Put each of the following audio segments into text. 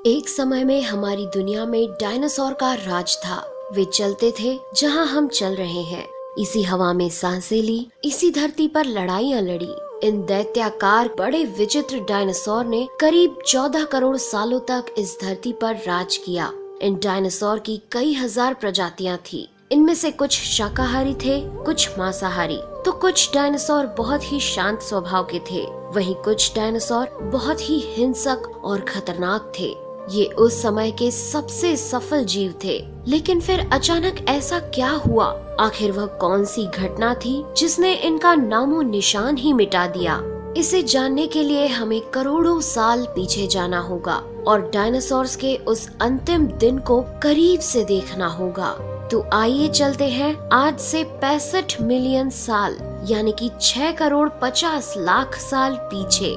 एक समय में हमारी दुनिया में डायनासोर का राज था। वे चलते थे जहां हम चल रहे हैं। इसी हवा में सांसें ली, इसी धरती पर लड़ाइयां लड़ी। इन दैत्याकार बड़े विचित्र डायनासोर ने करीब 14 करोड़ सालों तक इस धरती पर राज किया। इन डायनासोर की कई हजार प्रजातियां थी। इनमें से कुछ शाकाहारी थे, कुछ मांसाहारी, तो कुछ डायनासोर बहुत ही शांत स्वभाव के थे। वहीं कुछ डायनासोर बहुत ही हिंसक और खतरनाक थे। ये उस समय के सबसे सफल जीव थे। लेकिन फिर अचानक ऐसा क्या हुआ? आखिर वह कौन सी घटना थी जिसने इनका नामो निशान ही मिटा दिया? इसे जानने के लिए हमें करोड़ों साल पीछे जाना होगा और डायनासोर्स के उस अंतिम दिन को करीब से देखना होगा। तो आइए चलते हैं आज से 65 मिलियन साल यानी कि 6 करोड़ 50 लाख साल पीछे।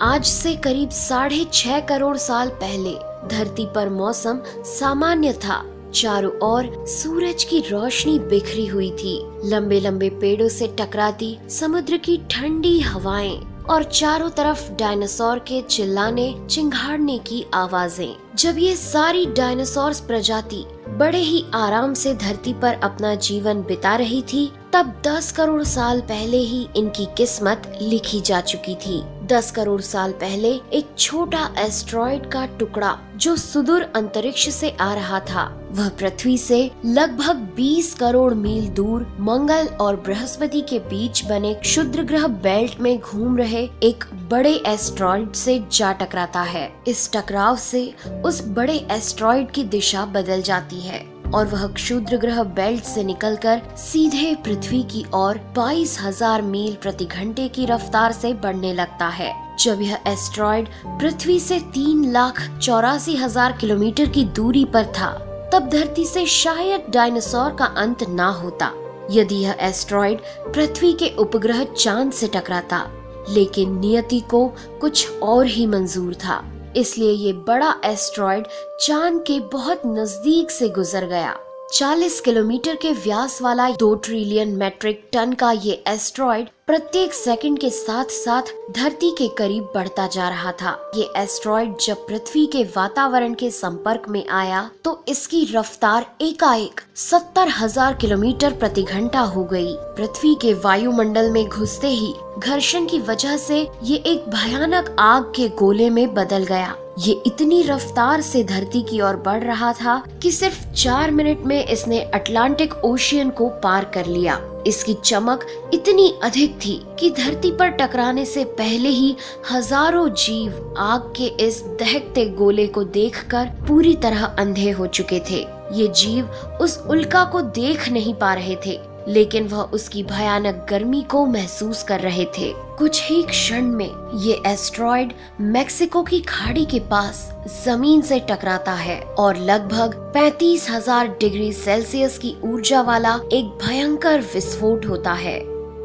आज से करीब 6.5 करोड़ साल पहले धरती पर मौसम सामान्य था। चारों ओर सूरज की रोशनी बिखरी हुई थी। लंबे लंबे पेड़ों से टकराती समुद्र की ठंडी हवाएं और चारों तरफ डायनासोर के चिल्लाने चिंघाड़ने की आवाजें। जब ये सारी डायनासोर प्रजाति बड़े ही आराम से धरती पर अपना जीवन बिता रही थी, तब 10 करोड़ साल पहले ही इनकी किस्मत लिखी जा चुकी थी। 10 करोड़ साल पहले एक छोटा एस्ट्रॉइड का टुकड़ा जो सुदूर अंतरिक्ष से आ रहा था, वह पृथ्वी से लगभग 20 करोड़ मील दूर मंगल और बृहस्पति के बीच बने क्षुद्र ग्रह बेल्ट में घूम रहे एक बड़े एस्ट्रॉइड से जा टकराता है। इस टकराव से उस बड़े एस्ट्रॉइड की दिशा बदल जाती है और वह क्षुद्र ग्रह बेल्ट से निकलकर सीधे पृथ्वी की ओर 22,000 मील प्रति घंटे की रफ्तार से बढ़ने लगता है। जब यह एस्ट्रॉइड पृथ्वी से 3,84,000 किलोमीटर की दूरी पर था, तब धरती से शायद डायनासोर का अंत ना होता यदि यह एस्ट्रॉइड पृथ्वी के उपग्रह चांद से टकराता। लेकिन नियति को कुछ और ही मंजूर था, इसलिए ये बड़ा एस्ट्रॉइड चांद के बहुत नजदीक से गुजर गया। 40 किलोमीटर के व्यास वाला 2 ट्रिलियन मेट्रिक टन का ये एस्ट्रॉइड प्रत्येक सेकंड के साथ साथ धरती के करीब बढ़ता जा रहा था। ये एस्ट्रॉइड जब पृथ्वी के वातावरण के संपर्क में आया तो इसकी रफ्तार एकाएक 70,000 किलोमीटर प्रति घंटा हो गई। पृथ्वी के वायुमंडल में घुसते ही घर्षण की वजह से ये एक भयानक आग के गोले में बदल गया। ये इतनी रफ्तार से धरती की ओर बढ़ रहा था कि सिर्फ 4 मिनट में इसने अटलांटिक ओशियन को पार कर लिया। इसकी चमक इतनी अधिक थी कि धरती पर टकराने से पहले ही हजारों जीव आग के इस दहकते गोले को देखकर पूरी तरह अंधे हो चुके थे। ये जीव उस उल्का को देख नहीं पा रहे थे, लेकिन वह उसकी भयानक गर्मी को महसूस कर रहे थे। कुछ ही क्षण में ये एस्ट्रॉइड मेक्सिको की खाड़ी के पास जमीन से टकराता है और लगभग 35,000 डिग्री सेल्सियस की ऊर्जा वाला एक भयंकर विस्फोट होता है।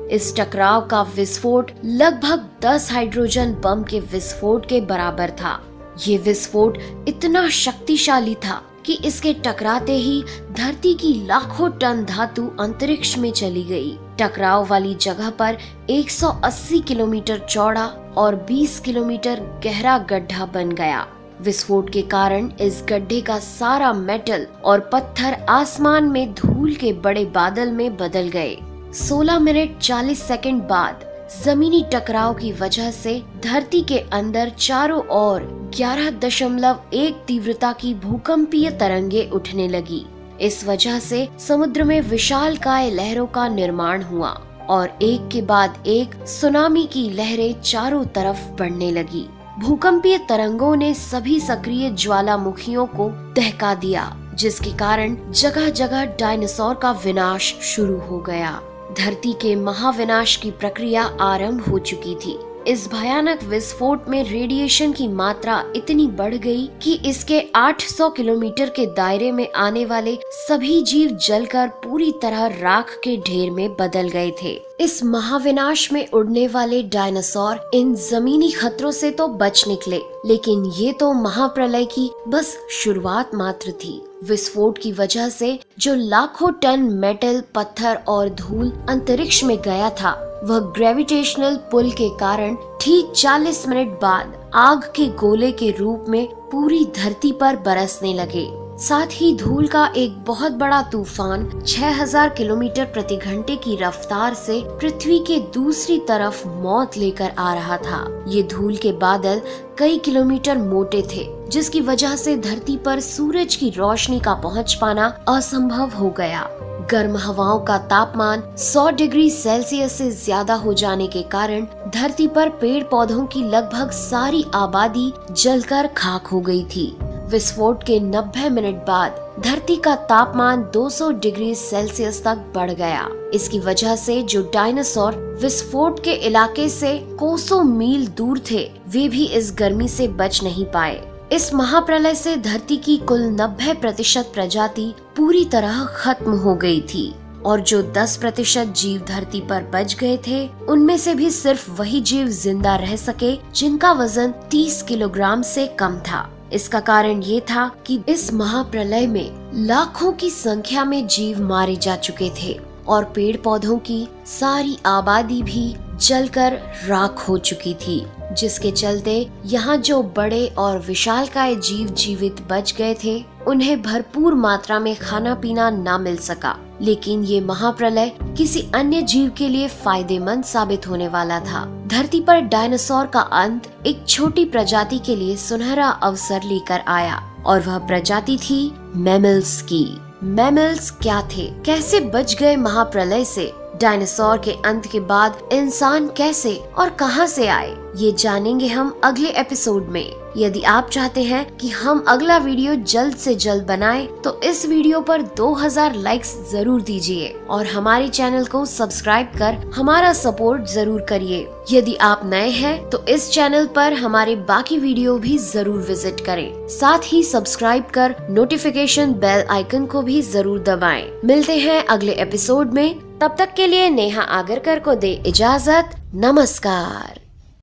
इस टकराव का विस्फोट लगभग 10 हाइड्रोजन बम के विस्फोट के बराबर था। ये विस्फोट इतना शक्तिशाली था कि इसके टकराते ही धरती की लाखों टन धातु अंतरिक्ष में चली गई। टकराव वाली जगह पर 180 किलोमीटर चौड़ा और 20 किलोमीटर गहरा गड्ढा बन गया। विस्फोट के कारण इस गड्ढे का सारा मेटल और पत्थर आसमान में धूल के बड़े बादल में बदल गए। 16 मिनट 40 सेकंड बाद जमीनी टकराव की वजह से धरती के अंदर चारों ओर 11.1 तीव्रता की भूकंपीय तरंगे उठने लगी। इस वजह से समुद्र में विशालकाय लहरों का निर्माण हुआ और एक के बाद एक सुनामी की लहरें चारों तरफ बढ़ने लगी। भूकंपीय तरंगों ने सभी सक्रिय ज्वालामुखियों को दहका दिया, जिसके कारण जगह जगह डायनासोर का विनाश शुरू हो गया। धरती के महाविनाश की प्रक्रिया आरंभ हो चुकी थी। इस भयानक विस्फोट में रेडिएशन की मात्रा इतनी बढ़ गई कि इसके 800 किलोमीटर के दायरे में आने वाले सभी जीव जलकर पूरी तरह राख के ढेर में बदल गए थे। इस महाविनाश में उड़ने वाले डायनासोर इन जमीनी खतरों से तो बच निकले, लेकिन ये तो महाप्रलय की बस शुरुआत मात्र थी। विस्फोट की वजह से जो लाखों टन मेटल, पत्थर और धूल अंतरिक्ष में गया था, वह ग्रेविटेशनल पुल के कारण ठीक 40 मिनट बाद आग के गोले के रूप में पूरी धरती पर बरसने लगे। साथ ही धूल का एक बहुत बड़ा तूफान 6000 किलोमीटर प्रति घंटे की रफ्तार से पृथ्वी के दूसरी तरफ मौत लेकर आ रहा था। ये धूल के बादल कई किलोमीटर मोटे थे, जिसकी वजह से धरती पर सूरज की रोशनी का पहुंच पाना असंभव हो गया। गर्म हवाओं का तापमान 100 डिग्री सेल्सियस से ज्यादा हो जाने के कारण धरती पर पेड़ पौधों की लगभग सारी आबादी जलकर खाक हो गई थी। विस्फोट के 90 मिनट बाद धरती का तापमान 200 डिग्री सेल्सियस तक बढ़ गया। इसकी वजह से जो डायनासोर विस्फोट के इलाके से कोसों मील दूर थे, वे भी इस गर्मी से बच नहीं पाए। इस महाप्रलय से धरती की कुल 90% प्रजाति पूरी तरह खत्म हो गई थी और जो 10% जीव धरती पर बच गए थे, उनमें से भी सिर्फ वही जीव जिंदा रह सके जिनका वजन 30 किलोग्राम से कम था। इसका कारण ये था कि इस महाप्रलय में लाखों की संख्या में जीव मारे जा चुके थे और पेड़ पौधों की सारी आबादी भी जलकर राख हो चुकी थी, जिसके चलते यहाँ जो बड़े और विशालकाय जीव जीवित बच गए थे, उन्हें भरपूर मात्रा में खाना पीना ना मिल सका। लेकिन ये महाप्रलय किसी अन्य जीव के लिए फायदेमंद साबित होने वाला था। धरती पर डायनासोर का अंत एक छोटी प्रजाति के लिए सुनहरा अवसर लेकर आया और वह प्रजाति थी मैमल्स की। मैमल्स क्या थे, कैसे बच गए महाप्रलय से, डायनासोर के अंत के बाद इंसान कैसे और कहां से आए, ये जानेंगे हम अगले एपिसोड में। यदि आप चाहते हैं कि हम अगला वीडियो जल्द से जल्द बनाएं, तो इस वीडियो पर 2000 लाइक्स जरूर दीजिए और हमारे चैनल को सब्सक्राइब कर हमारा सपोर्ट जरूर करिए। यदि आप नए हैं तो इस चैनल पर हमारे बाकी वीडियो भी जरूर विजिट करें। साथ ही सब्सक्राइब कर नोटिफिकेशन बेल आइकन को भी जरूर दबाएं। मिलते हैं अगले एपिसोड में, तब तक के लिए नेहा आगरकर को दे इजाजत। नमस्कार।